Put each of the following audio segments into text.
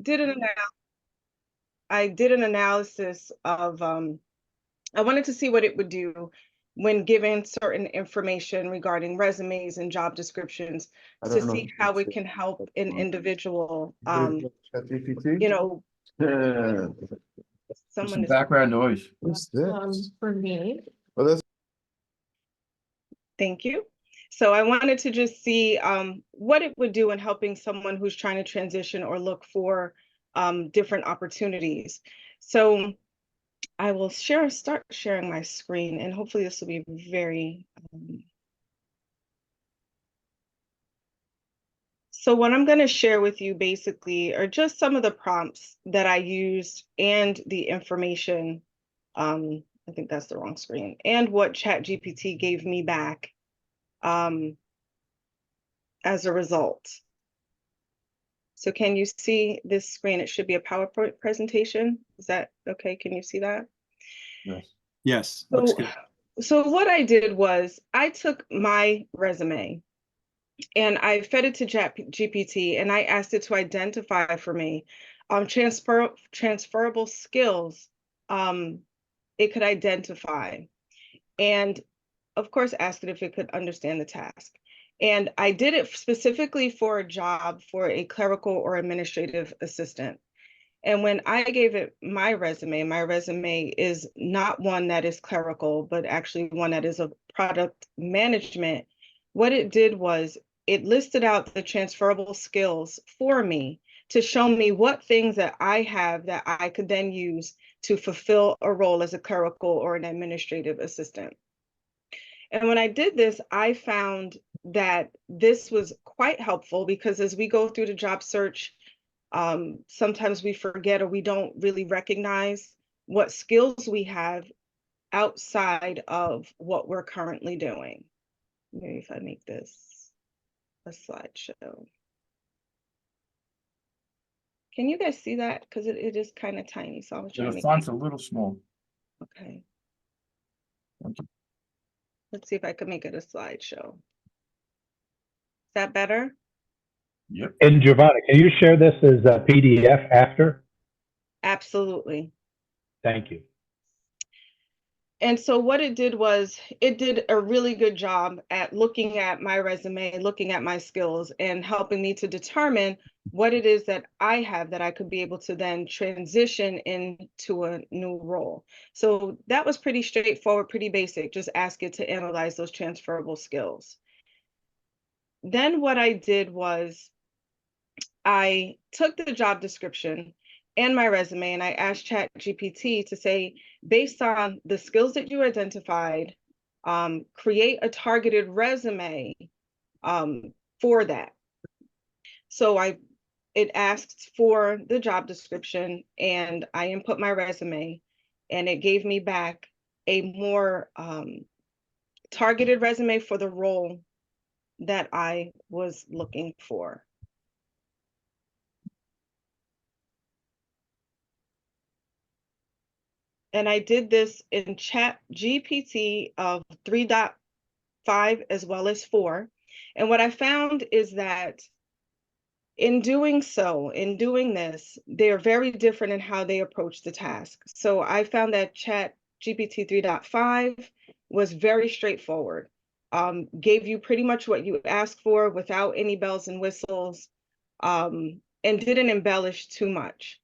did an I did an analysis of I wanted to see what it would do when given certain information regarding resumes and job descriptions to see how it can help an individual. You know, someone Some is background noise. For me. Well, that's Thank you. So I wanted to just see what it would do in helping someone who's trying to transition or look for different opportunities. So I will start sharing my screen, and hopefully this will be very. So what I'm going to share with you basically are just some of the prompts that I used and the information. I think that's the wrong screen, and what ChatGPT gave me back as a result. So can you see this screen? It should be a PowerPoint presentation. Is that okay? Can you see that? Yes. Yes. Looks good. So what I did was I took my resume and I fed it to GPT, and I asked it to identify for me transferable skills it could identify. And of course, asked it if it could understand the task. And I did it specifically for a job for a clerical or administrative assistant. And when I gave it my resume is not one that is clerical, but actually one that is of product management. What it did was it listed out the transferable skills for me to show me what things that I have that I could then use to fulfill a role as a clerical or an administrative assistant. And when I did this, I found that this was quite helpful because as we go through the job search, sometimes we forget or we don't really recognize what skills we have outside of what we're currently doing. Maybe if I make this a slideshow. Can you guys see that? Because it is kind of tiny. So I was trying to The make font's a little small. Okay. Let's see if I can make it a slideshow. Is that better? Yep. And Gervonna, can you share this as a PDF after? Absolutely. Thank you. And so what it did was it did a really good job at looking at my resume, looking at my skills, and helping me to determine what it is that I have that I could be able to then transition into a new role. So that was pretty straightforward, pretty basic. Just ask it to analyze those transferable skills. Then what I did was I took the job description and my resume and I asked ChatGPT to say, based on the skills that you identified, create a targeted resume for that. So it asked for the job description and I input my resume and it gave me back a more targeted resume for the role that I was looking for. And I did this in ChatGPT of 3.5 as well as 4. And what I found is that in doing this, they're very different in how they approach the task. So I found that ChatGPT 3.5 was very straightforward, gave you pretty much what you asked for without any bells and whistles, and didn't embellish too much.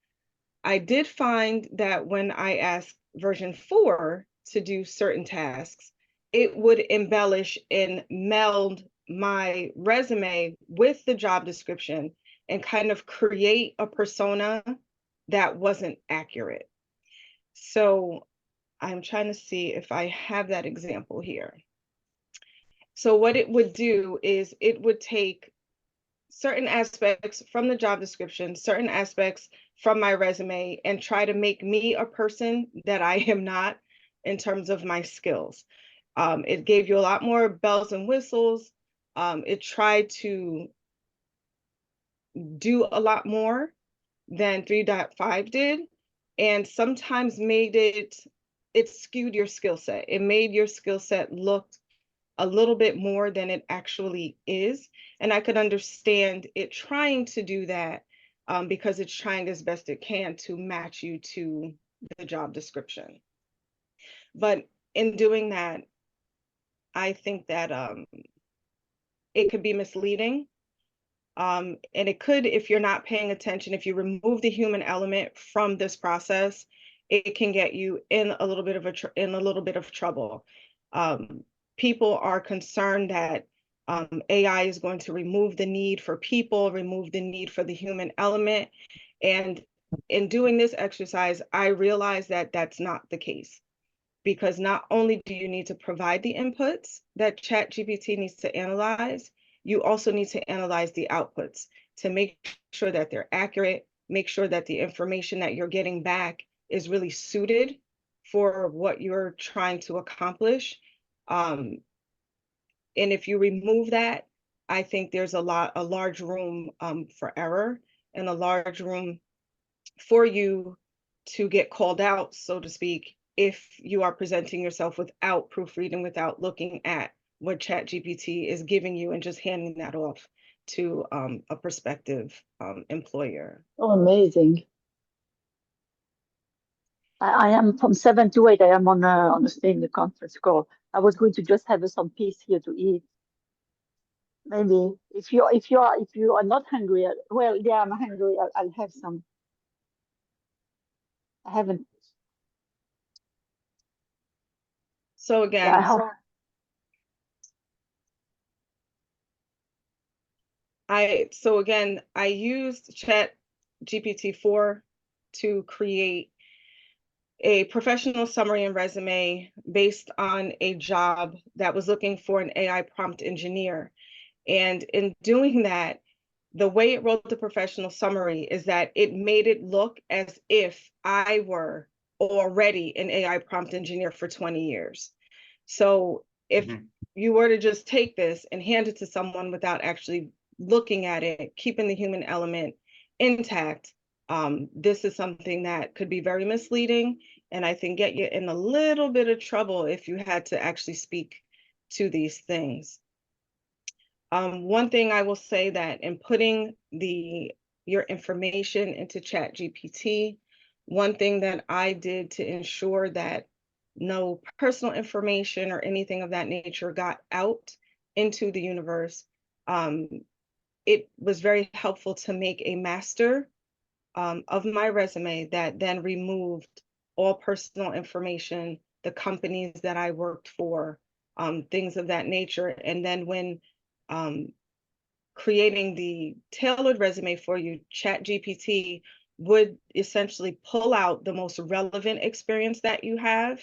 I did find that when I asked version 4 to do certain tasks, it would embellish and meld my resume with the job description and kind of create a persona that wasn't accurate. So I'm trying to see if I have that example here. So what it would do is it would take certain aspects from the job description, certain aspects from my resume, and try to make me a person that I am not in terms of my skills. It gave you a lot more bells and whistles. It tried to do a lot more than 3.5 did, and sometimes made it skewed your skill set. It made your skill set look a little bit more than it actually is. And I could understand it trying to do that because it's trying as best it can to match you to the job description. But in doing that, I think that it could be misleading. And it could, if you're not paying attention, if you remove the human element from this process, it can get you in a little bit of trouble. People are concerned that AI is going to remove the need for people, remove the need for the human element. And in doing this exercise, I realized that that's not the case, because not only do you need to provide the inputs that ChatGPT needs to analyze, you also need to analyze the outputs to make sure that they're accurate, make sure that the information that you're getting back is really suited for what you're trying to accomplish. And if you remove that, I think there's a large room for error, and a large room for you to get called out, so to speak, if you are presenting yourself without proofreading, without looking at what ChatGPT is giving you and just handing that off to a prospective employer. Oh, amazing. I am from 7 to 8. I am on a stay in the conference call. I was going to just have some peace here to eat. Maybe if you are not hungry, well, yeah, I'm hungry. I'll have some. I haven't. So again, Yeah, I hope. I used ChatGPT-4 to create a professional summary and resume based on a job that was looking for an AI prompt engineer. And in doing that, the way it wrote the professional summary is that it made it look as if I were already an AI prompt engineer for 20 years. So if you were to just take this and hand it to someone without actually looking at it, keeping the human element intact, this is something that could be very misleading, and I think get you in a little bit of trouble if you had to actually speak to these things. One thing I will say, that in putting your information into ChatGPT, one thing that I did to ensure that no personal information or anything of that nature got out into the universe, it was very helpful to make a master of my resume that then removed all personal information, the companies that I worked for, things of that nature. And then when creating the tailored resume for you, ChatGPT would essentially pull out the most relevant experience that you have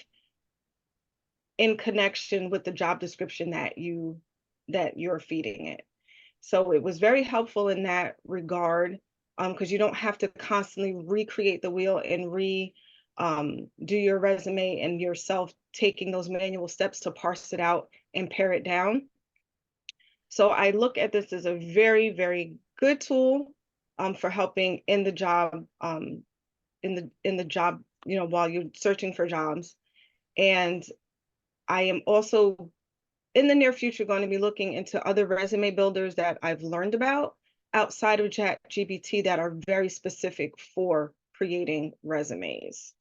in connection with the job description that you're feeding it. So it was very helpful in that regard, because you don't have to constantly recreate the wheel and do your resume and yourself taking those manual steps to parse it out and pare it down. So I look at this as a very, very good tool for helping in the job, while you're searching for jobs. And I am also in the near future going to be looking into other resume builders that I've learned about outside of ChatGPT that are very specific for creating resumes.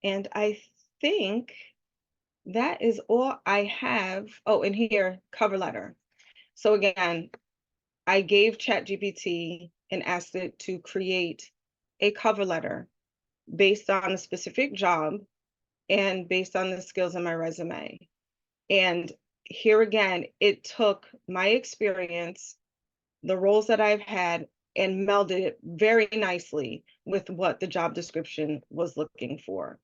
And I think that is all I have. Oh, and here, cover letter. So again, I gave ChatGPT and asked it to create a cover letter based on a specific job and based on the skills in my resume. And here again, it took my experience, the roles that I've had, and melded it very nicely with what the job description was looking for.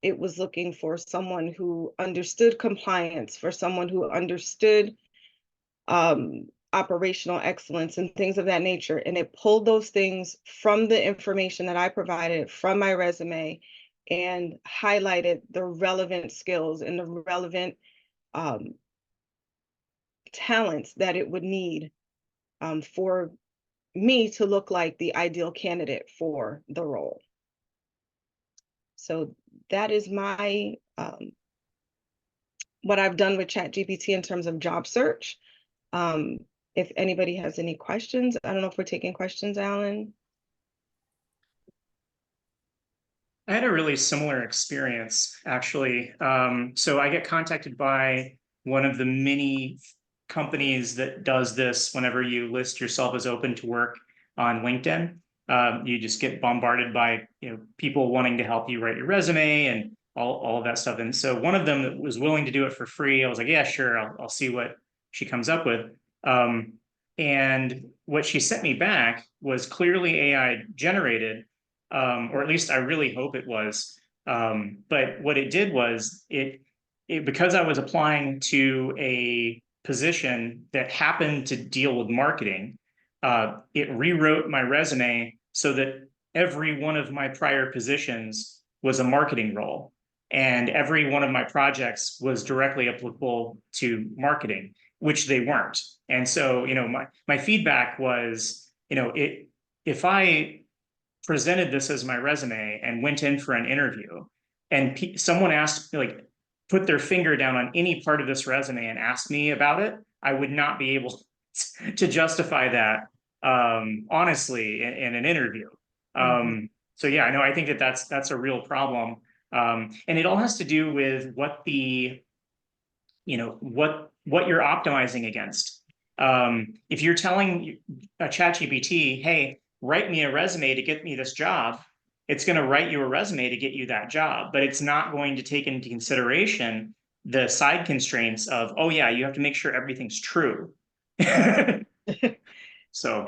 It was looking for someone who understood compliance, for someone who understood operational excellence and things of that nature. And it pulled those things from the information that I provided from my resume and highlighted the relevant skills and the relevant talents that it would need for me to look like the ideal candidate for the role. So that is my what I've done with ChatGPT in terms of job search. If anybody has any questions, I don't know if we're taking questions, Alan. I had a really similar experience, actually. So I get contacted by one of the many companies that does this whenever you list yourself as open to work on LinkedIn. You just get bombarded by people wanting to help you write your resume and all of that stuff. And so one of them that was willing to do it for free, I was like, yeah, sure, I'll see what she comes up with. And what she sent me back was clearly AI generated, or at least I really hope it was. But what it did was it because I was applying to a position that happened to deal with marketing, it rewrote my resume so that every one of my prior positions was a marketing role, and every one of my projects was directly applicable to marketing, which they weren't. And so, my feedback was, if I presented this as my resume and went in for an interview, and someone asked, put their finger down on any part of this resume and asked me about it, I would not be able to justify that honestly in an interview. So yeah, no, I think that's a real problem, and it all has to do with what you're optimizing against. If you're telling a ChatGPT, hey, write me a resume to get me this job, it's going to write you a resume to get you that job, but it's not going to take into consideration the side constraints of, oh yeah, you have to make sure everything's true. So,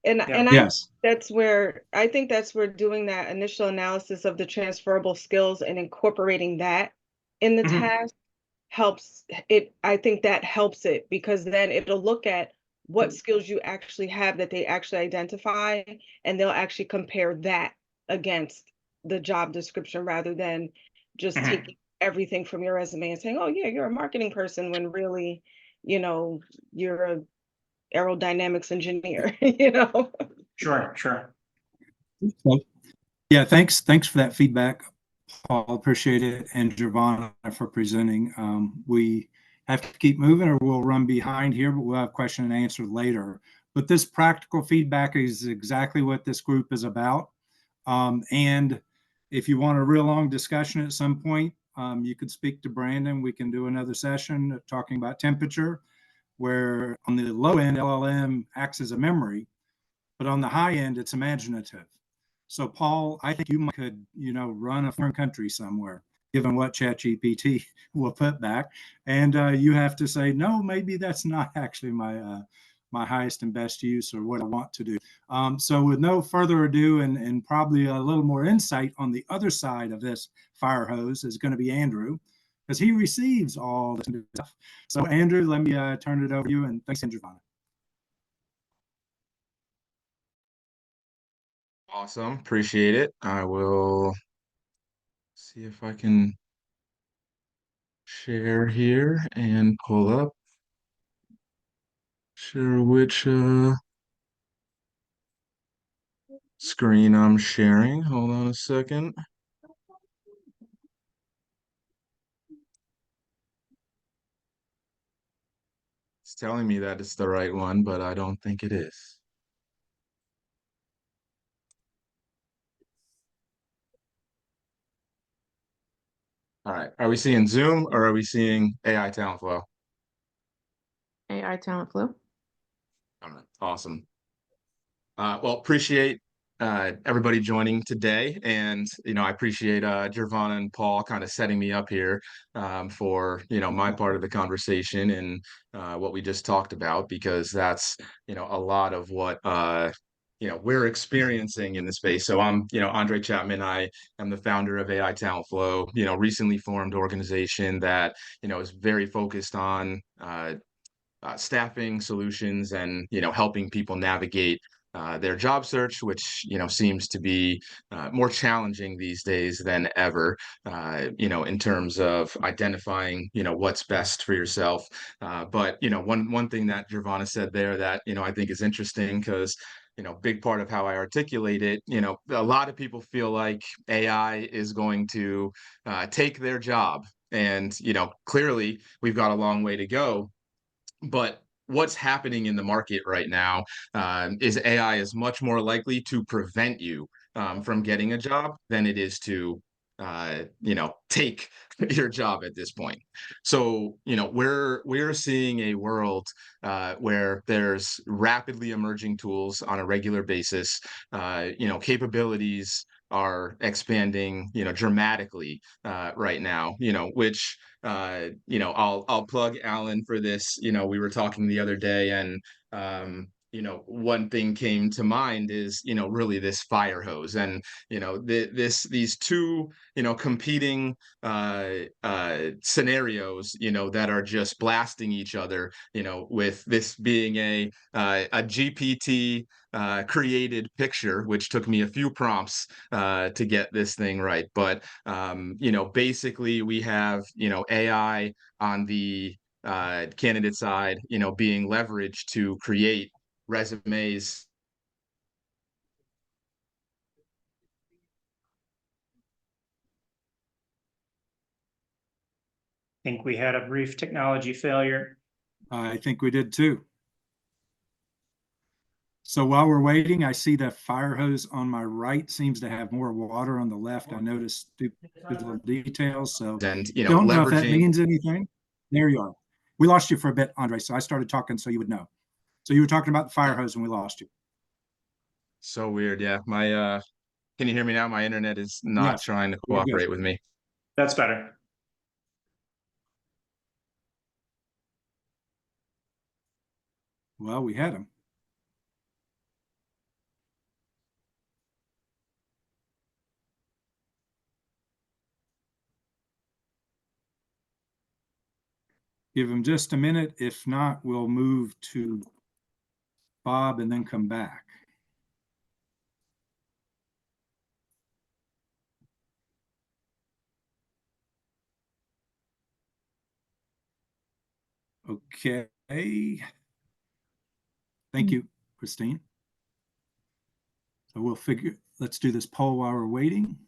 and yeah. and Yes. I think that's where doing that initial analysis of the transferable skills and incorporating that in the task helps it. I think that helps it, because then it'll look at what skills you actually have that they actually identify, and they'll actually compare that against the job description rather than just taking everything from your resume and saying, oh yeah, you're a marketing person, when really, you're a aerodynamics engineer. Sure. So, yeah, thanks for that feedback, Paul. Appreciate it, and Gervonna for presenting. We have to keep moving or we'll run behind here, but we'll have question and answer later. But this practical feedback is exactly what this group is about. And if you want a real long discussion at some point, you could speak to Brandon. We can do another session talking about temperature, where on the low end, LLM acts as a memory, but on the high end, it's imaginative. So Paul, I think you could, run a foreign country somewhere, given what ChatGPT will put back. And you have to say, no, maybe that's not actually my highest and best use or what I want to do. So with no further ado, and probably a little more insight on the other side of this fire hose is going to be Andrew, because he receives all this stuff. So Andrew, let me turn it over to you, and thanks, Gervonna. Awesome. Appreciate it. I will see if I can share here and pull up. Sure which screen I'm sharing. Hold on a second. It's telling me that it's the right one, but I don't think it is. All right. Are we seeing Zoom or are we seeing AI Talentflow? AI Talentflow. All right. Awesome. Well, appreciate everybody joining today, and I appreciate Gervonna and Paul kind of setting me up here for my part of the conversation and what we just talked about, because that's a lot of what we're experiencing in the space. So I'm Andre Chapman. I am the founder of AI Talentflow, recently formed organization that is very focused on staffing solutions and helping people navigate their job search, which seems to be more challenging these days than ever, in terms of identifying what's best for yourself. But one thing that Gervonna said there that I think is interesting, because big part of how I articulate it, a lot of people feel like AI is going to take their job. And, clearly we've got a long way to go. But what's happening in the market right now is AI is much more likely to prevent you from getting a job than it is to, take your job at this point. So, we're seeing a world where there's rapidly emerging tools on a regular basis. Capabilities are expanding, dramatically right now. Which I'll plug Alan for this. We were talking the other day, and one thing came to mind is really this fire hose, and these two competing scenarios that are just blasting each other, with this being a GPT created picture, which took me a few prompts to get this thing right. But basically we have AI on the candidate side, being leveraged to create resumes. I think we had a brief technology failure. I think we did too. So while we're waiting, I see the fire hose on my right seems to have more water on the left. I noticed stupid little details. So And don't know if that leveraging. means anything. There you are. We lost you for a bit, Andre. So I started talking so you would know. So you were talking about the fire hose and we lost you. So weird. Yeah. Can you hear me now? My internet is not Yes, trying to you're good. cooperate with me. That's better. Well, we had him. Give him just a minute. If not, we'll move to Bob and then come back. Okay. Thank you, Christine. So let's do this poll while we're waiting.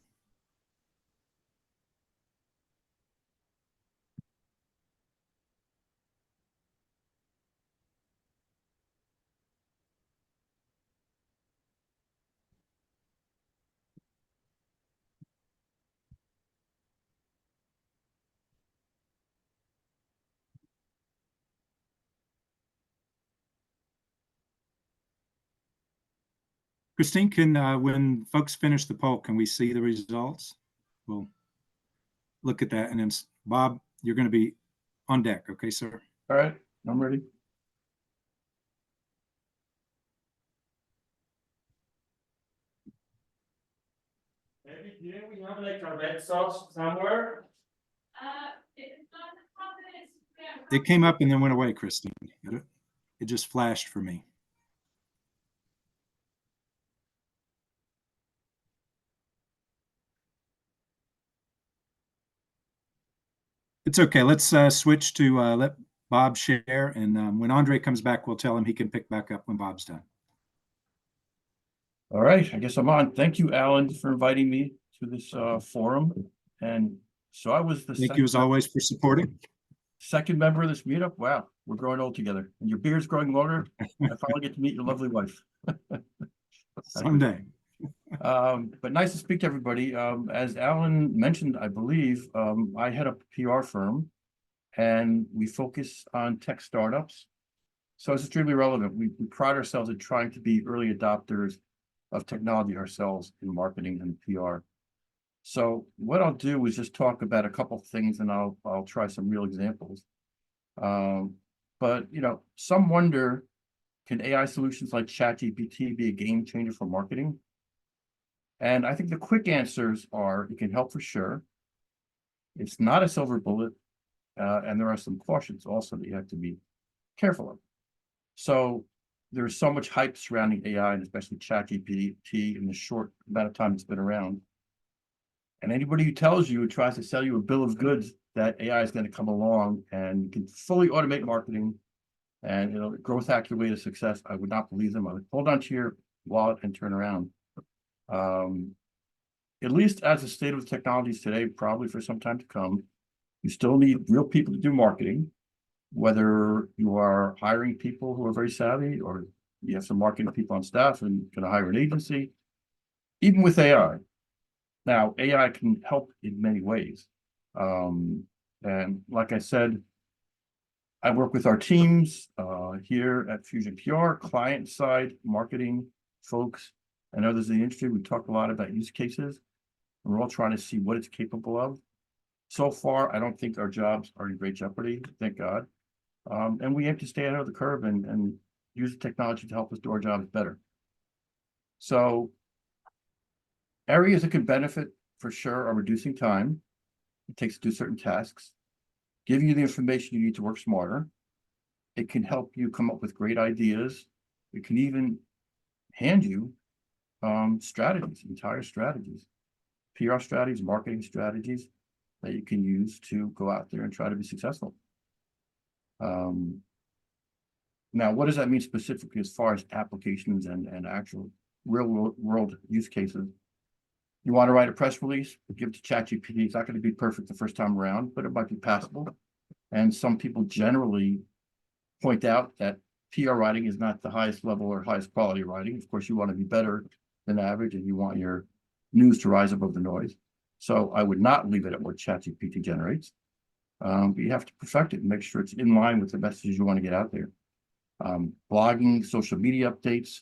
Christine, when folks finish the poll, can we see the results? We'll look at that. And then Bob, you're going to be on deck. Okay, sir. All right, I'm ready. Maybe here we have like a red sauce somewhere. It came up and then went away, Christine. It just flashed for me. It's okay. Let's switch to let Bob share. And when Andre comes back, we'll tell him he can pick back up when Bob's done. All right, I guess I'm on. Thank you, Alan, for inviting me to this forum. And so I was the Thank you as always for supporting. second member of this meetup. Wow, we're growing old together. And your beard's growing longer. I finally get to meet your lovely wife. Someday. But nice to speak to everybody. As Alan mentioned, I believe, I head up a PR firm and we focus on tech startups. So it's extremely relevant. We pride ourselves in trying to be early adopters of technology ourselves in marketing and PR. So what I'll do is just talk about a couple of things and I'll try some real examples. But some wonder, can AI solutions like ChatGPT be a game changer for marketing? And I think the quick answers are it can help for sure. It's not a silver bullet. And there are some cautions also that you have to be careful of. So there's so much hype surrounding AI and especially ChatGPT in the short amount of time it's been around. And anybody who tells you, tries to sell you a bill of goods that AI is going to come along and you can fully automate marketing and it'll growth hack your way to success, I would not believe them. I would hold on to your wallet and turn around. At least as the state of the technologies today, probably for some time to come, You still need real people to do marketing, whether you are hiring people who are very savvy or you have some marketing people on staff and can hire an agency, even with AI. Now, AI can help in many ways. And like I said, I work with our teams here at Fusion PR, client side, marketing folks, and others in the industry. We talk a lot about use cases, and we're all trying to see what it's capable of. So far, I don't think our jobs are in great jeopardy, thank God. And we aim to stay ahead of the curve and use the technology to help us do our jobs better. So areas that could benefit for sure are reducing time it takes to do certain tasks, giving you the information you need to work smarter. It can help you come up with great ideas. It can even hand you strategies, entire strategies, PR strategies, marketing strategies that you can use to go out there and try to be successful. Now, what does that mean specifically as far as applications and actual real world use cases? You want to write a press release, give it to ChatGPT. It's not going to be perfect the first time around, but it might be passable. And some people generally point out that PR writing is not the highest level or highest quality writing. Of course, you want to be better than average and you want your news to rise above the noise. So I would not leave it at what ChatGPT generates. But you have to perfect it and make sure it's in line with the messages you want to get out there. Blogging, social media updates,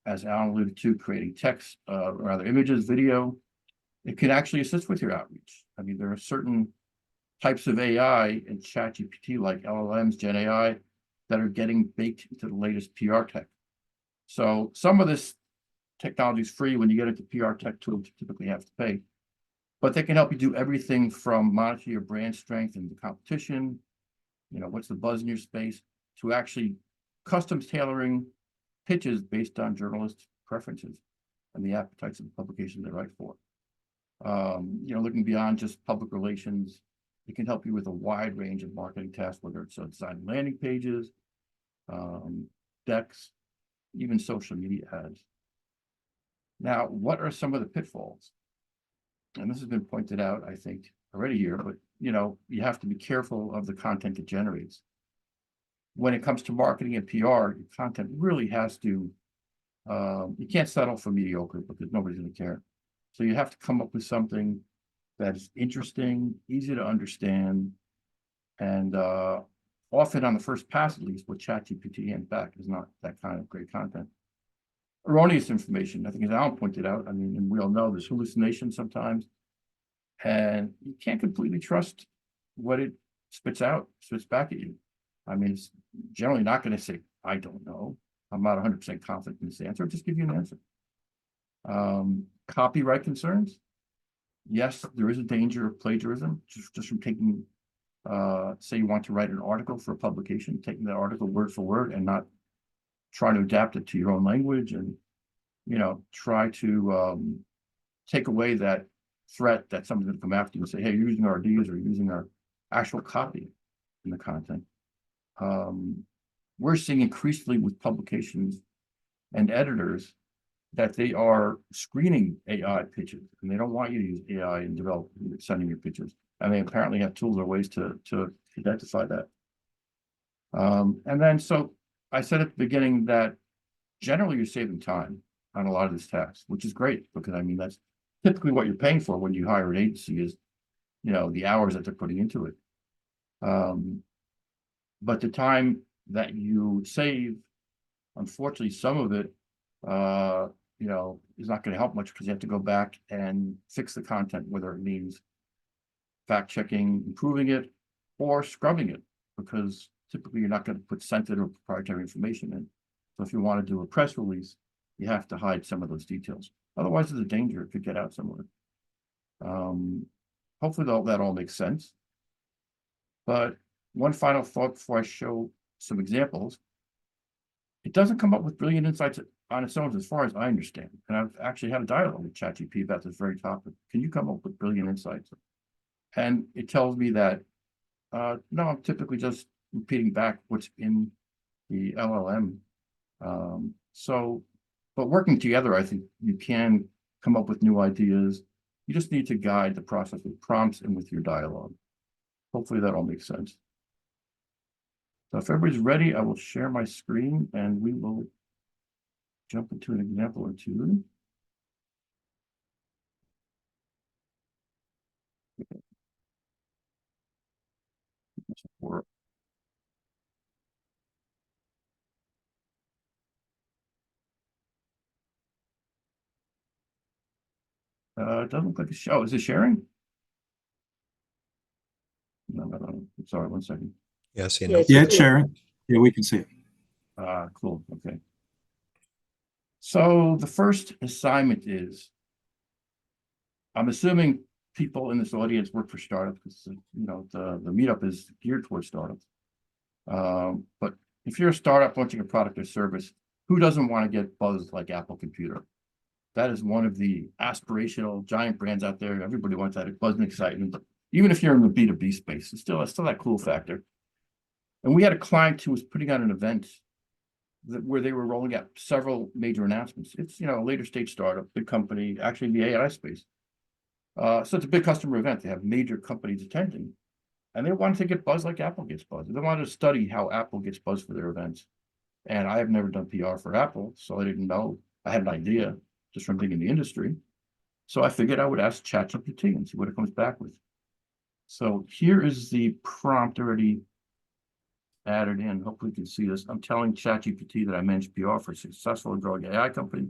as Alan alluded to, creating text, or other images, video. It can actually assist with your outreach. I mean, there are certain types of AI and ChatGPT like LLMs, Gen AI, that are getting baked into the latest PR tech. So some of this technology is free. When you get into PR tech tools, you typically have to pay. But they can help you do everything from monitor your brand strength and the competition, you know, what's the buzz in your space, to actually custom tailoring pitches based on journalist preferences and the appetites of the publication they write for. You know, looking beyond just public relations, it can help you with a wide range of marketing tasks, whether it's designing landing pages, decks, even social media ads. Now, what are some of the pitfalls? And this has been pointed out, I think, already here, but you know, you have to be careful of the content it generates. When it comes to marketing and PR, your content really has to, you can't settle for mediocre because nobody's going to care. So you have to come up with something that is interesting, easy to understand, and often on the first pass, at least, what ChatGPT hands back is not that kind of great content. Erroneous information, I think, as Alan pointed out, I mean, and we all know there's hallucination sometimes, and you can't completely trust what it spits back at you. I mean, it's generally not going to say, I don't know. I'm not 100% confident in this answer. Just give you an answer. Copyright concerns. Yes, there is a danger of plagiarism, just from taking, say you want to write an article for a publication, taking that article word for word and not trying to adapt it to your own language and, you know, try to take away that threat that someone's going to come after you and say, hey, you're using our ideas or using our actual copy in the content. We're seeing increasingly with publications and editors that they are screening AI pitches, and they don't want you to use AI and develop sending your pitches. And they apparently have tools or ways to identify that. And then, so I said at the beginning that generally you're saving time on a lot of these tasks, which is great because I mean, that's typically what you're paying for when you hire an agency is, you know, the hours that they're putting into it. But the time that you save, unfortunately, some of it, you know, is not going to help much because you have to go back and fix the content, whether it means fact checking, improving it, or scrubbing it, because typically you're not going to put sensitive or proprietary information in. So if you want to do a press release, you have to hide some of those details. Otherwise, there's a danger it could get out somewhere. Hopefully that all makes sense. But one final thought before I show some examples. It doesn't come up with brilliant insights on its own, as far as I understand. And I've actually had a dialogue with ChatGPT about this very topic. Can you come up with brilliant insights? And it tells me that, no, I'm typically just repeating back what's in the LLM. But working together, I think you can come up with new ideas, You just need to guide the process with prompts and with your dialogue. Hopefully that all makes sense. So if everybody's ready, I will share my screen and we will jump into an example or two. It doesn't look like a show. Is it sharing? No. Sorry, 1 second. Yeah, I see a Yes. note. Yeah, it's sharing. Yeah, we can see it. Cool. Okay. So the first assignment is, I'm assuming people in this audience work for startups because the meetup is geared towards startups. But if you're a startup launching a product or service, who doesn't want to get buzzed like Apple Computer? That is one of the aspirational giant brands out there. Everybody wants that buzz and excitement. But even if you're in the B2B space, it's still that cool factor. And we had a client who was putting on an event where they were rolling out several major announcements. It's a later stage startup, big company, actually in the AI space. So it's a big customer event. They have major companies attending, and they wanted to get buzz like Apple gets buzz. They wanted to study how Apple gets buzz for their events. And I have never done PR for Apple, so I didn't know. I had an idea just from being in the industry. So I figured I would ask ChatGPT and see what it comes back with. So here is the prompt already added in. Hopefully you can see this. I'm telling ChatGPT that I manage PR for a successful and growing AI company.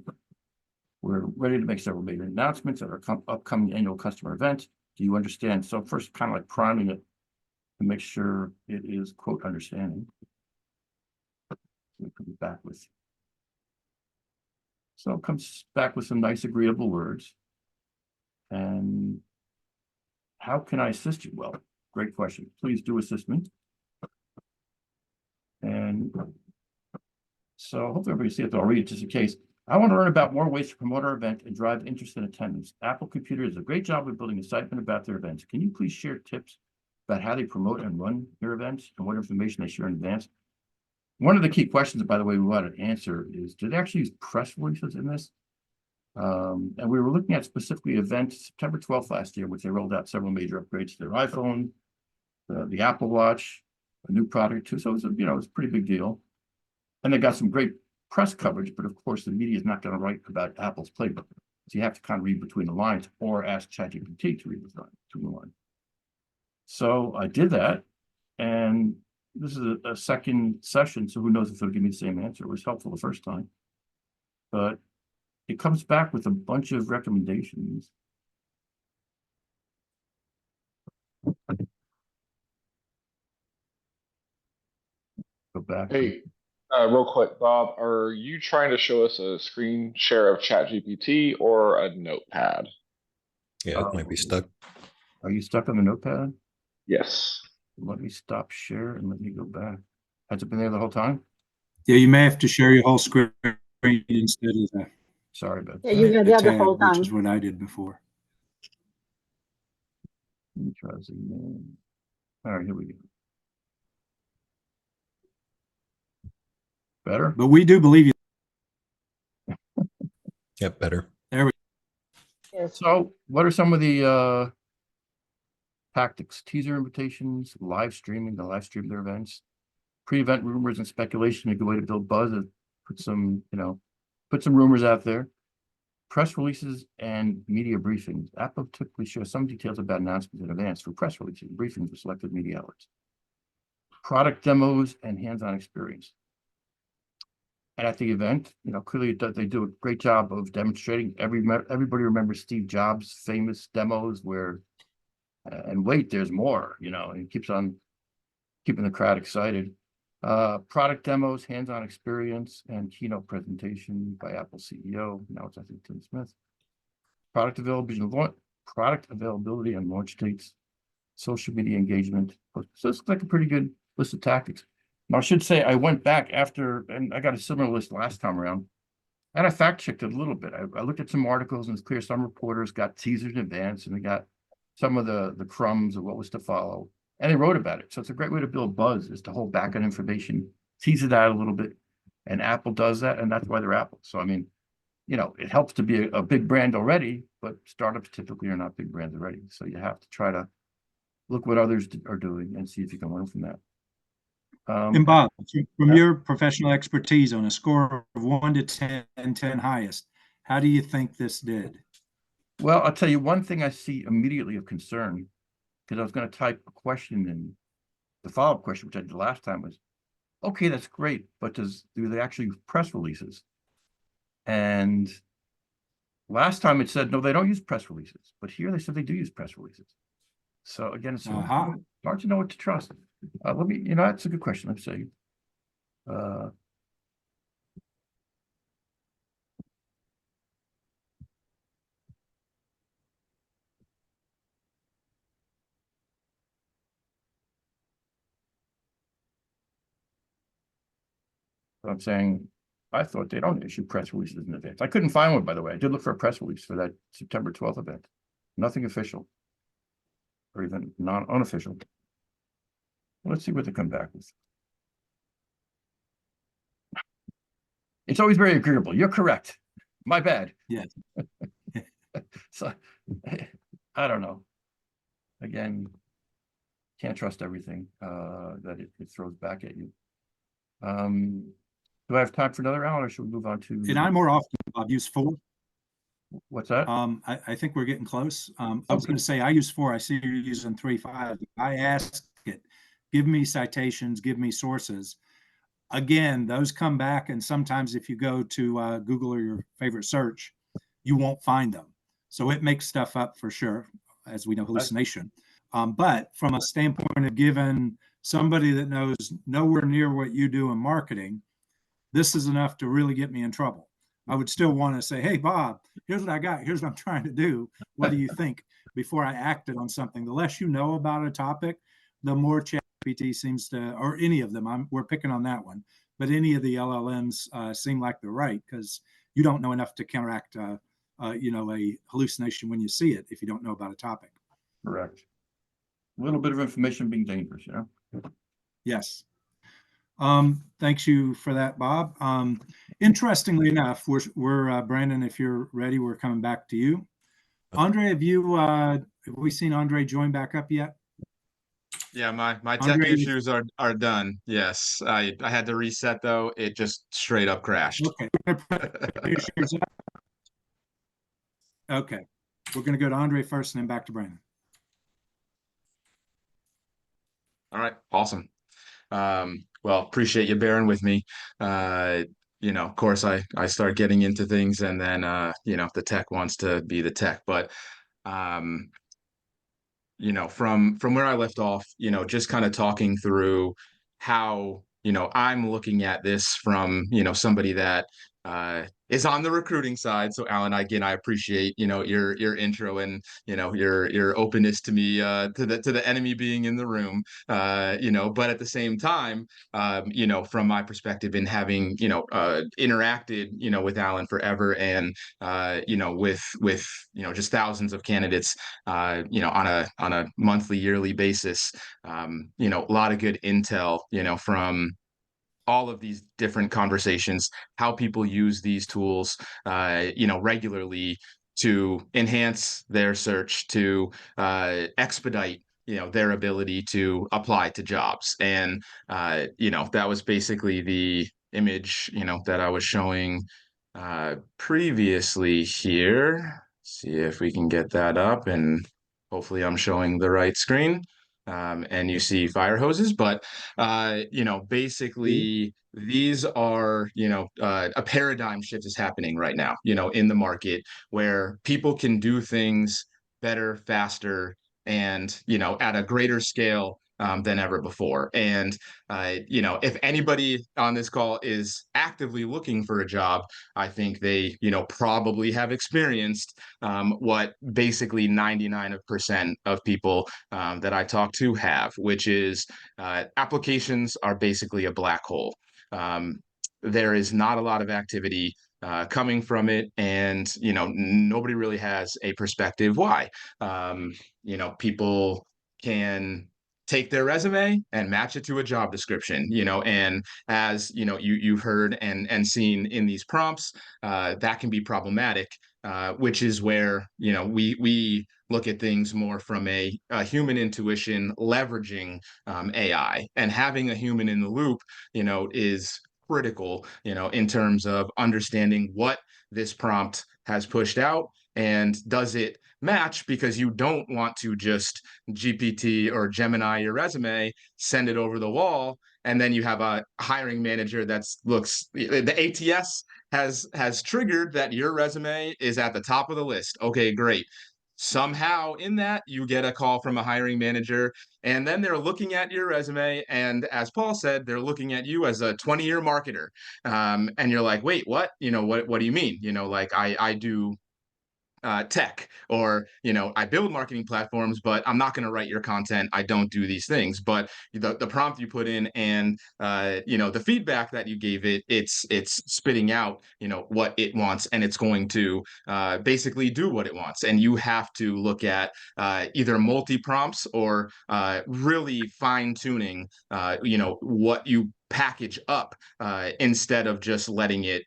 We're ready to make several major announcements at our upcoming annual customer event. Do you understand? So first, kind of like priming it to make sure it is, quote, understanding. It comes back with. So it comes back with some nice, agreeable words. And how can I assist you? Well, great question. Please do assist me. And so hopefully everybody sees it. I'll read it just in case. I want to learn about more ways to promote our event and drive interest in attendance. Apple Computer does a great job of building excitement about their events. Can you please share tips about how they promote and run their events and what information they share in advance? One of the key questions, by the way, we want to answer is, do they actually use press releases in this? And we were looking at specifically events September 12th last year, which they rolled out several major upgrades to their iPhone, the Apple Watch, a new product too. So it was it's a pretty big deal. And they got some great press coverage, but of course the media is not going to write about Apple's playbook. So you have to kind of read between the lines or ask ChatGPT to read between the lines. So I did that, and this is a second session, so who knows if it'll give me the same answer. It was helpful the first time, but it comes back with a bunch of recommendations. Go back. Hey, real quick, Bob, are you trying to show us a screen share of ChatGPT or a notepad? Yeah, it might be stuck. Are you stuck on the notepad? Yes. Let me stop share and let me go back. Has it been there the whole time? Yeah, you may have to share your whole screen instead of the, Sorry about Yeah, you were there the whole tab, which time. is what I did before. Let me try this again. All right, here we go. Better? But we do believe you. Yep, better. Yes. So what are some of the tactics? Teaser invitations, live streaming, the live stream their events, pre-event rumors and speculation, a good way to build buzz, put some rumors out there. Press releases and media briefings. Apple typically shares some details about announcements in advance for press releases and briefings with selected media outlets. Product demos and hands-on experience. And at the event, clearly they do a great job of demonstrating. Everybody remembers Steve Jobs' famous demos where, and wait, there's more, and he keeps on keeping the crowd excited. Product demos, hands-on experience, and keynote presentation by Apple CEO. Now it's, I think, Tim Smith. Product availability and launch dates, social media engagement. So it's like a pretty good list of tactics. Now, I should say I went back after, and I got a similar list last time around, and I fact-checked it a little bit. I looked at some articles, and it's clear some reporters got teasers in advance, and they got some of the crumbs of what was to follow, and they wrote about it. So it's a great way to build buzz, is to hold back on information, tease it out a little bit, and Apple does that, and that's why they're Apple. So, I mean, you know, it helps to be a big brand already, but startups typically are not big brands already. So you have to try to look what others are doing and see if you can learn from that. And Bob, from your professional expertise on a score of 1 to 10, 10 highest, how do you think this did? Well, I'll tell you one thing I see immediately of concern, because I was going to type a question in the follow-up question, which I did last time, was, okay, that's great, but do they actually use press releases? And last time it said, no, they don't use press releases, but here they said they do use press releases. So again, it's hard to know what to trust. Let me, you know, that's a good question. Let's say, I'm saying, I thought they don't issue press releases in advance. I couldn't find one, by the way. I did look for a press release for that September 12th event. Nothing official, or even unofficial. Let's see what they come back with. It's always very agreeable. You're correct. My bad. Yes. So, I don't know. Again, can't trust everything that it throws back at you. Do I have time for another round, or should we move on to? And I more often, Bob, use 4. What's that? I think we're getting close. I was going to say I use 4. I see you're using 3, 5. I ask it, give me citations, give me sources. Again, those come back, and sometimes if you go to Google or your favorite search, you won't find them. So it makes stuff up for sure, as we know, hallucination. But from a standpoint of giving somebody that knows nowhere near what you do in marketing, this is enough to really get me in trouble. I would still want to say, hey, Bob, here's what I got. Here's what I'm trying to do. What do you think? Before I acted on something. The less you know about a topic, the more ChatGPT seems to, or any of them, we're picking on that one, but any of the LLMs seem like they're right, because you don't know enough to counteract, you know, a hallucination when you see it if you don't know about a topic. Correct. A little bit of information being dangerous, you know? Yes. Thanks you for that, Bob. Interestingly enough, we're Brandon, if you're ready, we're coming back to you. Andre, have we seen Andre join back up yet? Yeah, my tech Andre, issues are done. Yes, I had to reset though. It just straight up crashed. Okay. Okay. We're going to go to Andre first and then back to Brandon. All right, awesome. Well, appreciate you bearing with me. You know, of course, I start getting into things, and then you know, the tech wants to be the tech, but you know, from where I left off, you know, just kind of talking through how, you know, I'm looking at this from, you know, somebody that is on the recruiting side. So Alan, again, I appreciate, you know, your intro and, you know, your openness to me, to the enemy being in the room, you know, but at the same time, you know, from my perspective in having, you know, interacted, you know, with Alan forever, and you know, with you know, just thousands of candidates, you know, on a monthly, yearly basis, you know, a lot of good intel, you know, from all of these different conversations, how people use these tools, you know, regularly to enhance their search, to expedite, you know, their ability to apply to jobs. And, you know, that was basically the image, you know, that I was showing previously here. See if we can get that up, and hopefully I'm showing the right screen. And you see fire hoses, but you know, basically these are, you know, a paradigm shift is happening right now, you know, in the market, where people can do things better, faster, and, you know, at a greater scale than ever before. And you know, if anybody on this call is actively looking for a job, I think they, you know, probably have experienced what basically 99% of people that I talk to have, which is applications are basically a black hole. There is not a lot of activity coming from it, and you know, nobody really has a perspective why. You know, people can take their resume and match it to a job description, and as you've heard and seen in these prompts, that can be problematic, which is where we look at things more from a human intuition, leveraging AI, and having a human in the loop is critical in terms of understanding what this prompt has pushed out, and does it match, because you don't want to just GPT or Gemini your resume, send it over the wall, and then you have a hiring manager the ATS has triggered that your resume is at the top of the list. Okay, great. Somehow in that you get a call from a hiring manager, and then they're looking at your resume, and as Paul said, they're looking at you as a 20-year marketer, and you're like, wait, what? What do you mean? Like I do tech, or I build marketing platforms, but I'm not going to write your content. I don't do these things. But the prompt you put in, and the feedback that you gave it's spitting out what it wants, and it's going to basically do what it wants. And you have to look at either multi prompts, or really fine tuning what you package up, instead of just letting it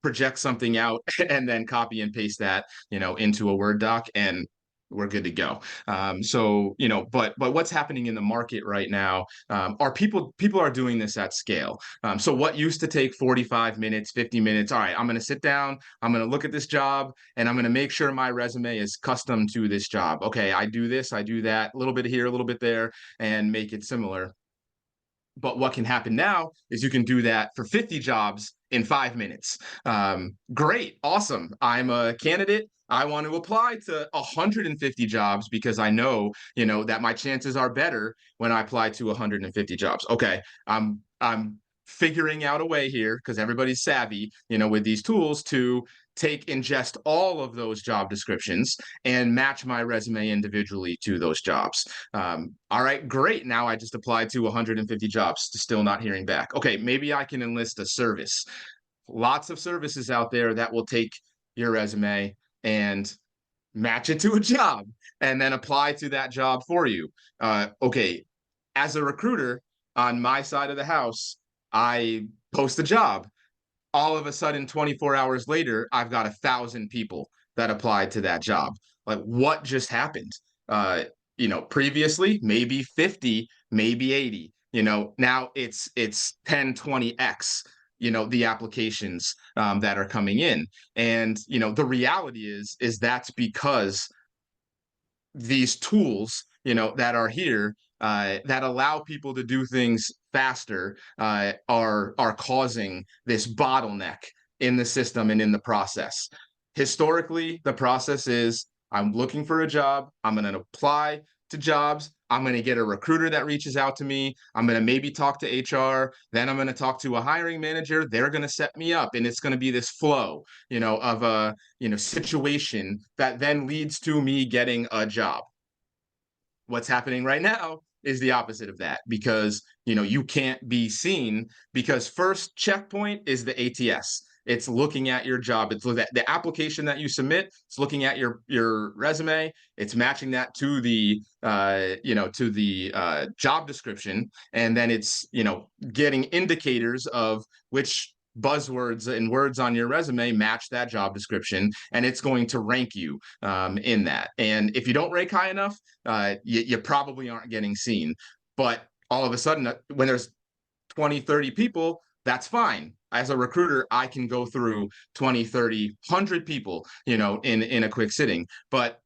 project something out and then copy and paste that into a Word doc, and we're good to go. But what's happening in the market right now are people are doing this at scale. So what used to take 45 minutes, 50 minutes, all right, I'm going to sit down, I'm going to look at this job, and I'm going to make sure my resume is custom to this job. Okay, I do this, I do that, a little bit here, a little bit there, and make it similar. But what can happen now is you can do that for 50 jobs in 5 minutes. Great, awesome. I'm a candidate. I want to apply to 150 jobs because I know, that my chances are better when I apply to 150 jobs. Okay, I'm figuring out a way here, because everybody's savvy, with these tools, to ingest all of those job descriptions and match my resume individually to those jobs. All right, great. Now I just applied to 150 jobs, still not hearing back. Okay, maybe I can enlist a service. Lots of services out there that will take your resume and match it to a job and then apply to that job for you. Okay, as a recruiter on my side of the house, I post a job. All of a sudden, 24 hours later, I've got 1,000 people that applied to that job. Like, what just happened? Previously, maybe 50, maybe 80. Now it's 10, 20x, the applications that are coming in. And, the reality is that's because these tools, that are here, that allow people to do things faster, are causing this bottleneck in the system and in the process. Historically, the process is, I'm looking for a job, I'm going to apply to jobs, I'm going to get a recruiter that reaches out to me, I'm going to maybe talk to HR, then I'm going to talk to a hiring manager, they're going to set me up, and it's going to be this flow, of a, situation that then leads to me getting a job. What's happening right now is the opposite of that, because you can't be seen, because first checkpoint is the ATS. It's looking at your job. It's the application that you submit. It's looking at your resume. It's matching that to the job description, and then it's getting indicators of which buzzwords and words on your resume match that job description, and it's going to rank you in that. And if you don't rank high enough, you probably aren't getting seen. But all of a sudden, when there's 20, 30 people, that's fine. As a recruiter, I can go through 20, 30, 100 people, in a quick sitting. But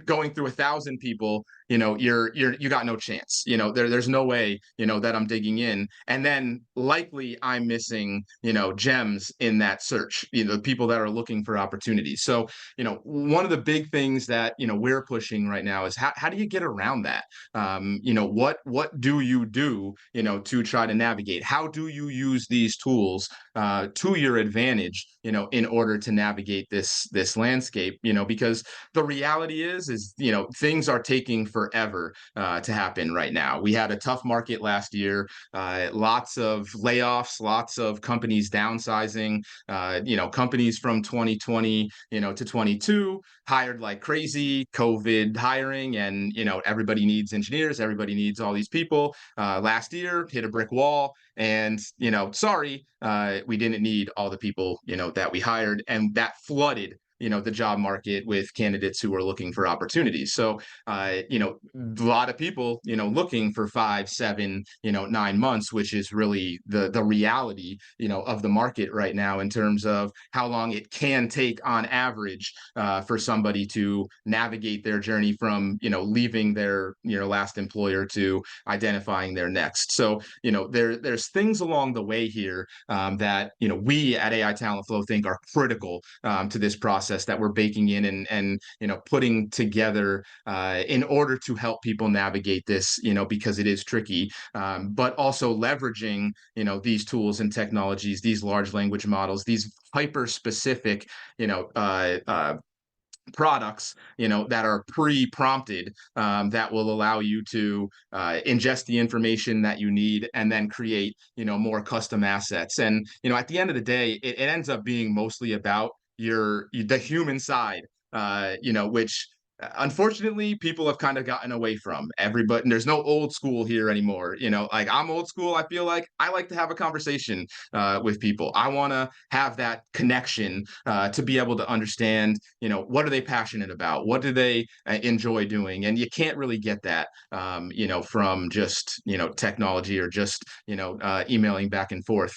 going through 1,000 people, you got no chance. There's no way, that I'm digging in. And then likely I'm missing, gems in that search, people that are looking for opportunities. So, one of the big things that, we're pushing right now is how do you get around that? What do you do, to try to navigate? How do you use these tools to your advantage, in order to navigate this landscape? Because the reality is things are taking forever to happen right now. We had a tough market last year, lots of layoffs, lots of companies downsizing, companies from 2020, to 22 hired like crazy, COVID hiring, and, everybody needs engineers, everybody needs all these people. Last year hit a brick wall, and, sorry, we didn't need all the people, that we hired, and that flooded the job market with candidates who are looking for opportunities. So, a lot of people, looking for 5, 7, 9 months, which is really the reality, of the market right now in terms of how long it can take on average for somebody to navigate their journey from, leaving their, last employer to identifying their next. So, there's things along the way here that, we at AI Talentflow think are critical to this process that we're baking in and putting together in order to help people navigate this, because it is tricky, but also leveraging, these tools and technologies, these large language models, these hyper specific, products, that are pre-prompted, that will allow you to ingest the information that you need and then create, more custom assets. And, at the end of the day, it ends up being mostly about the human side, which unfortunately people have kind of gotten away from. Everybody, and there's no old school here anymore. Like I'm old school. I feel like I like to have a conversation with people. I want to have that connection to be able to understand, what are they passionate about? What do they enjoy doing? And you can't really get that, from just, technology or just, emailing back and forth.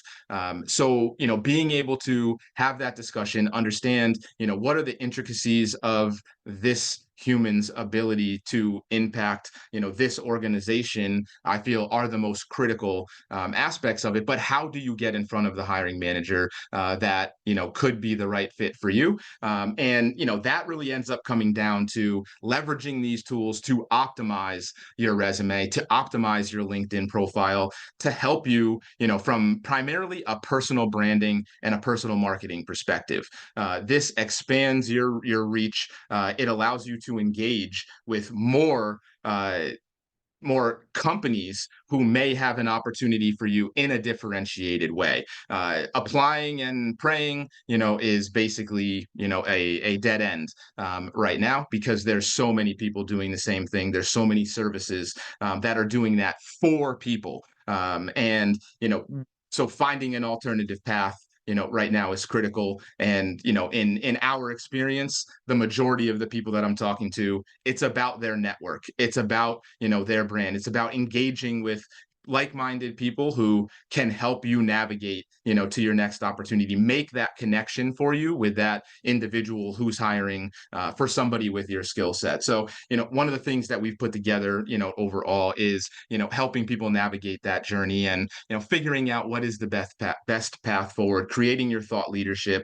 So, being able to have that discussion, understand, what are the intricacies of this human's ability to impact, this organization, I feel are the most critical aspects of it. But how do you get in front of the hiring manager that, could be the right fit for you? And, that really ends up coming down to leveraging these tools to optimize your resume, to optimize your LinkedIn profile, to help you, from primarily a personal branding and a personal marketing perspective. This expands your reach. It allows you to engage with more companies who may have an opportunity for you in a differentiated way. Applying and praying, is basically, a dead end right now, because there's so many people doing the same thing. There's so many services that are doing that for people. And, so finding an alternative path, right now is critical. And, in our experience, the majority of the people that I'm talking to, it's about their network. It's about, their brand. It's about engaging with like-minded people who can help you navigate, to your next opportunity, make that connection for you with that individual who's hiring for somebody with your skill set. So, one of the things that we've put together, overall is, helping people navigate that journey and, figuring out what is the best path forward, creating your thought leadership,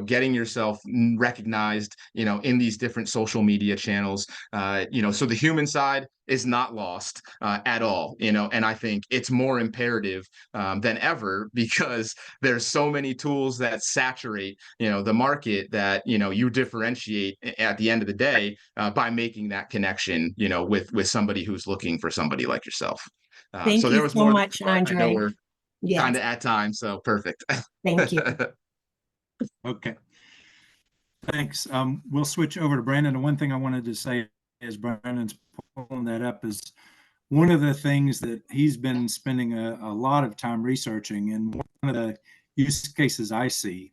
getting yourself recognized, in these different social media channels, so the human side is not lost at all, and I think it's more imperative than ever, because there's so many tools that saturate, the market, that, you differentiate at the end of the day by making that connection, with somebody who's looking for somebody like yourself. Thank so you there was so more much, I know Andre. we're Yes, kind of at time, so perfect. thank you. Okay. Thanks. We'll switch over to Brandon. And one thing I wanted to say is Brandon's pulling that up is one of the things that he's been spending a lot of time researching, and one of the use cases I see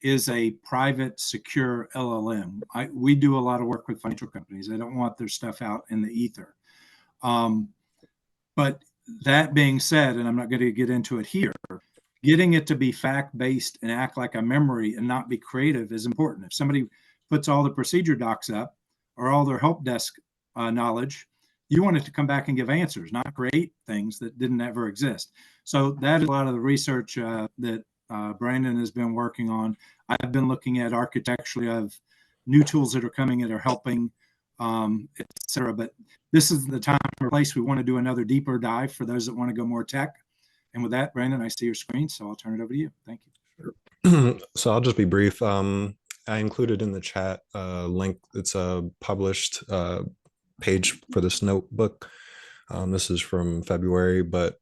is a private secure LLM. We do a lot of work with financial companies. They don't want their stuff out in the ether. But that being said, and I'm not going to get into it here, getting it to be fact-based and act like a memory and not be creative is important. If somebody puts all the procedure docs up or all their help desk knowledge, you want it to come back and give answers, not create things that didn't ever exist. So that is a lot of the research that Brandon has been working on. I've been looking at architecturally of new tools that are coming that are helping, et cetera. But this is the time or place we want to do another deeper dive for those that want to go more tech. And with that, Brandon, I see your screen, so I'll turn it over to you. Thank you. So I'll just be brief. I included in the chat a link. It's a published page for this notebook. This is from February, but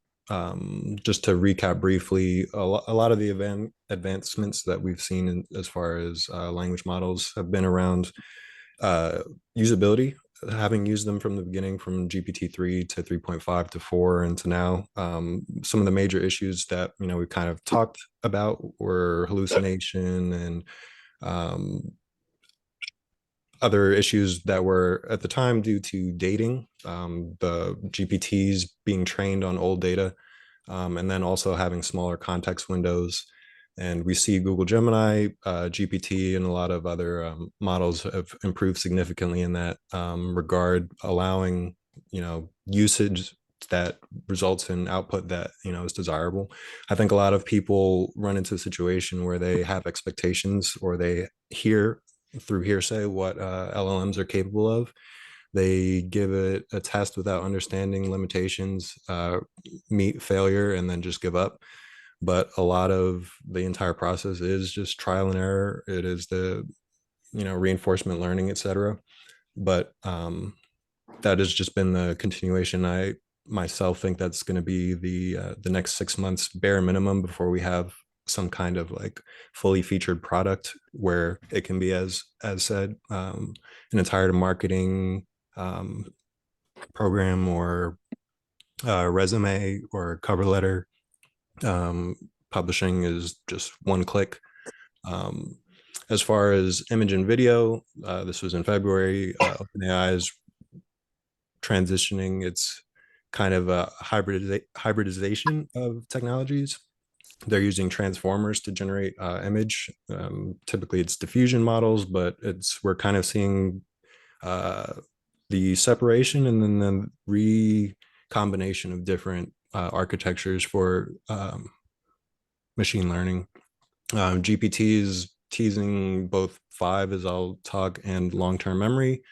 just to recap briefly, a lot of the advancements that we've seen as far as language models have been around usability, having used them from the beginning, from GPT-3 to 3.5 to 4 and to now. Some of the major issues that we kind of talked about were hallucination and other issues that were at the time due to dating, the GPTs being trained on old data, and then also having smaller context windows. And we see Google Gemini, GPT, and a lot of other models have improved significantly in that regard, allowing usage that results in output that is desirable. I think a lot of people run into a situation where they have expectations, or they hear through hearsay what LLMs are capable of. They give it a test without understanding limitations, meet failure, and then just give up. But a lot of the entire process is just trial and error. It is the reinforcement learning, etc. But that has just been the continuation. I myself think that's going to be the next 6 months bare minimum before we have some kind of like fully featured product where it can be, as said, an entire marketing program or resume or cover letter. Publishing is just one click. As far as image and video, this was in February. OpenAI is transitioning. It's kind of a hybridization of technologies. They're using transformers to generate image. Typically it's diffusion models, but we're kind of seeing the separation and then the recombination of different architectures for machine learning. GPT is teasing both 5, as I'll talk, and long-term memory,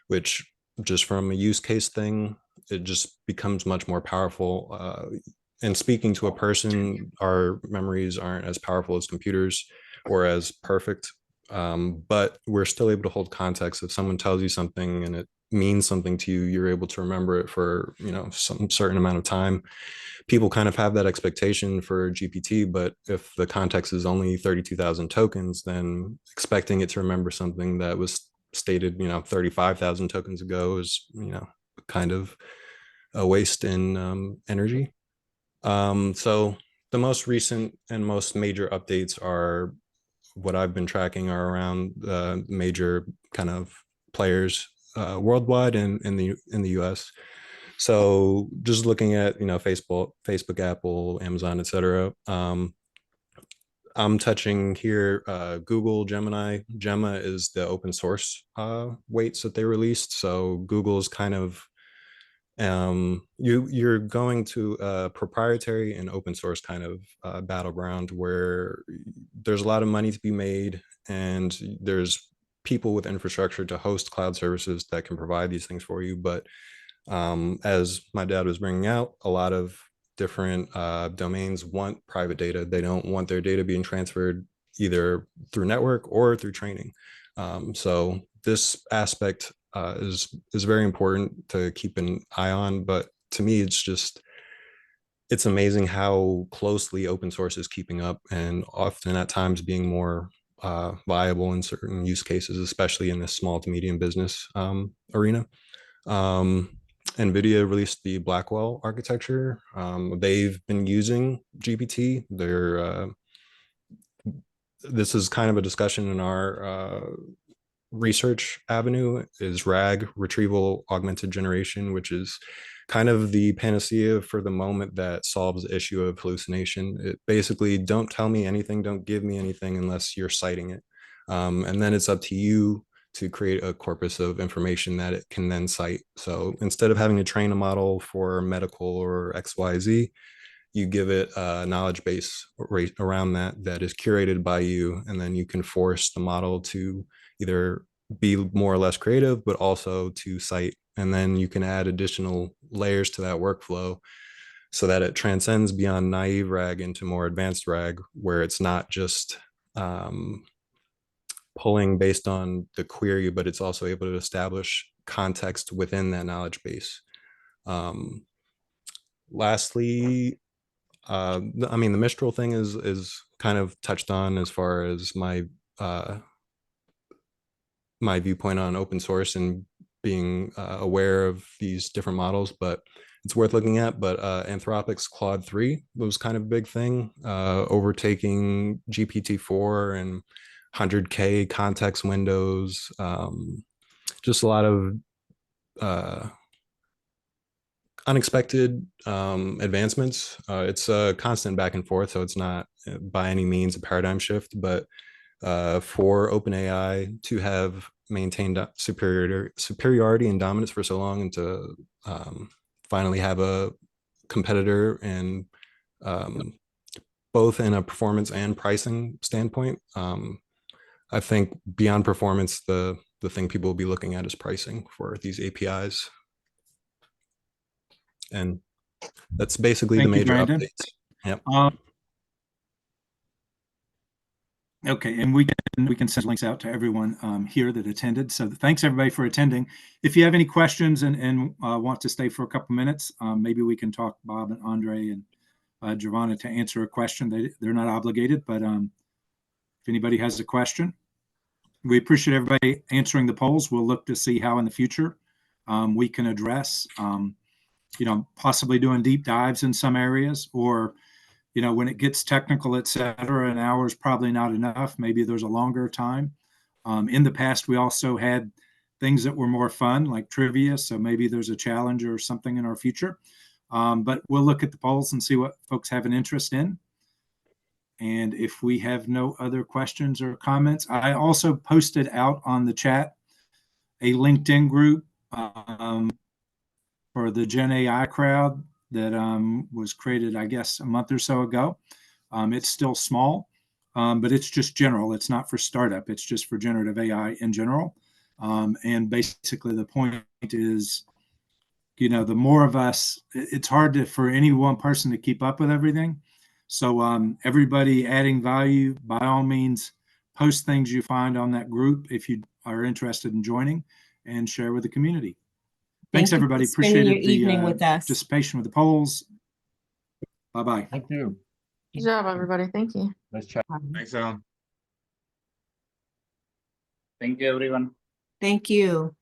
which just from a use case thing, it just becomes much more powerful. And speaking to a person, our memories aren't as powerful as computers or as perfect, but we're still able to hold context. If someone tells you something and it means something to you, you're able to remember it for some certain amount of time. People kind of have that expectation for GPT, but if the context is only 32,000 tokens, then expecting it to remember something that was stated 35,000 tokens ago is kind of a waste in energy. So the most recent and most major updates are what I've been tracking are around the major kind of players worldwide and in the US. So just looking at Facebook, Apple, Amazon, etc. I'm touching here Google Gemini. Gemma is the open source weights that they released. So Google's kind of you're going to a proprietary and open source kind of battleground where there's a lot of money to be made, and there's people with infrastructure to host cloud services that can provide these things for you. But as my dad was bringing out, a lot of different domains want private data. They don't want their data being transferred either through network or through training. So this aspect is very important to keep an eye on. But to me, it's amazing how closely open source is keeping up, and often at times being more viable in certain use cases, especially in the small to medium business arena. NVIDIA released the Blackwell architecture. They've been using GPT. This is kind of a discussion in our research avenue, is RAG, retrieval augmented generation, which is kind of the panacea for the moment that solves the issue of hallucination. It basically, don't tell me anything, don't give me anything unless you're citing it. And then it's up to you to create a corpus of information that it can then cite. So instead of having to train a model for medical or XYZ, you give it a knowledge base around that is curated by you, and then you can force the model to either be more or less creative, but also to cite. And then you can add additional layers to that workflow so that it transcends beyond naive RAG into more advanced RAG, where it's not just pulling based on the query, but it's also able to establish context within that knowledge base. Lastly, I mean, the Mistral thing is kind of touched on as far as my my viewpoint on open source and being aware of these different models, but it's worth looking at. But Anthropic's Claude 3 was kind of a big thing, overtaking GPT-4 and 100K context windows. Just a lot of unexpected advancements. It's a constant back and forth, so it's not by any means a paradigm shift, but for OpenAI to have maintained superiority and dominance for so long, and to finally have a competitor, and both in a performance and pricing standpoint, I think beyond performance, the thing people will be looking at is pricing for these APIs. And that's basically Thank the you, major Brandon. updates. Yep. Okay, and we can send links out to everyone here that attended. So thanks everybody for attending. If you have any questions and want to stay for a couple minutes, maybe we can talk Bob and Andre and Gervonna to answer a question. They're not obligated, but if anybody has a question, we appreciate everybody answering the polls. We'll look to see how in the future we can address, possibly doing deep dives in some areas, or when it gets technical, et cetera, an hour is probably not enough. Maybe there's a longer time. In the past, we also had things that were more fun, like trivia. So maybe there's a challenge or something in our future. But we'll look at the polls and see what folks have an interest in. And if we have no other questions or comments, I also posted out on the chat a LinkedIn group for the Gen AI crowd that was created, I guess, a month or so ago. It's still small, but it's just general. It's not for startup. It's just for generative AI in general. And basically the point is, the more of us, it's hard for any one person to keep up with everything. So everybody adding value, by all means, post things you find on that group if you are interested in joining, and share with the community. Thanks, everybody. Appreciate the evening with us. Participation with the polls. Bye-bye. Thank you. Good job, everybody. Thank you. Nice chat. Thanks, Alan. Thank you, everyone. Thank you.